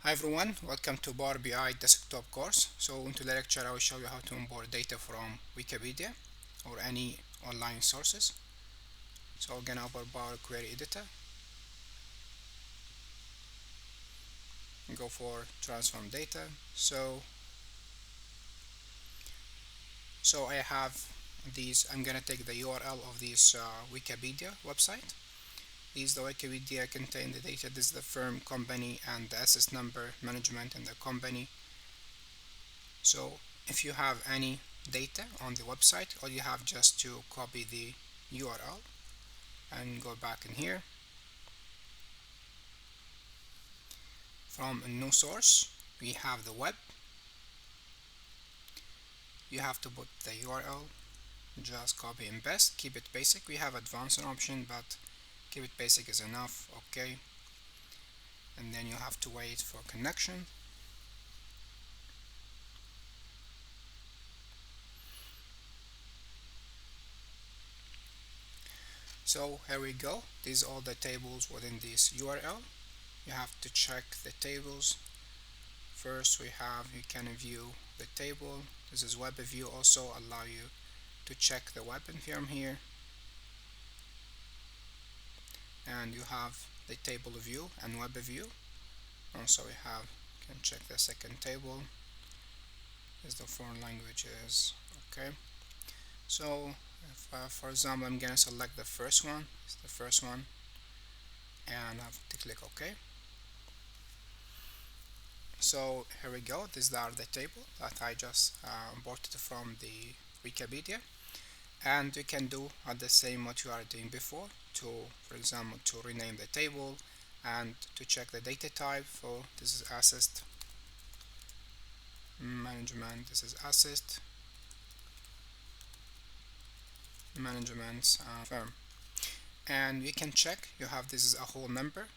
Hi everyone, welcome to Power BI desktop course. So in today's lecture I will show you how to import data from Wikipedia or any online sources. So we're gonna open Power Query Editor and go for transform data. So I have these. I'm gonna take the URL of this Wikipedia website. These the Wikipedia contain the data. This is the firm, company, and the assets number, management, and the company. So if you have any data on the website, all you have just to copy the URL and go back in here from a new source. We have the web. You have to put the URL, just copy and paste, keep it basic. We have advanced option, but keep it basic is enough. Okay, and then you have to wait for connection. So here we go. These are all the tables within this URL. You have to check the tables. First we have, you can view the table. This is web view, also allow you to check the web from here, and you have the table view and web view. Also we have, can check the second table is the foreign languages. Okay, so if, for example I'm gonna select the first one, it's the first one, and I have to click OK. So here we go, these are the table that I just imported from the Wikipedia, and you can do the same what you are doing before to, for example, to rename the table and to check the data type. For this is asset management, this is asset management firm, and you can check you have, this is a whole number,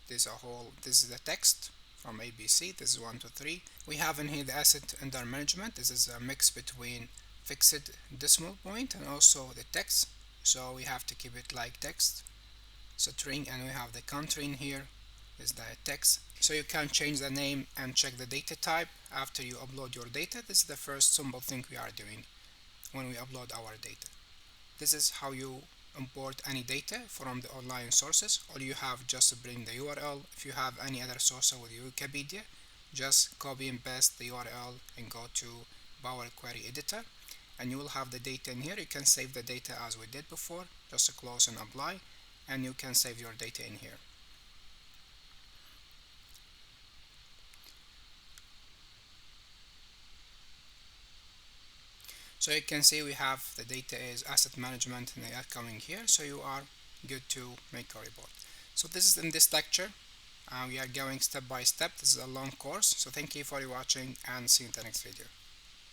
this is a whole, this is the text from ABC, this is 1 to 3. We have in here the asset under management. This is a mix between fixed decimal point and also the text, so we have to keep it like text string, and we have the country in here is the text, so you can change the name and check the data type after you upload your data. This is the first simple thing we are doing when we upload our data. This is how you import any data from the online sources. All you have just to bring the URL. If you have any other source with Wikipedia, just copy and paste the URL and go to Power Query Editor, and you will have the data in here. You can save the data as we did before, just close and apply, and you can save your data in here. So you can see we have the data is asset management and they are coming here, so you are good to make a report. So this is in this lecture. We are going step by step. This is a long course, so thank you for watching and see you in the next video.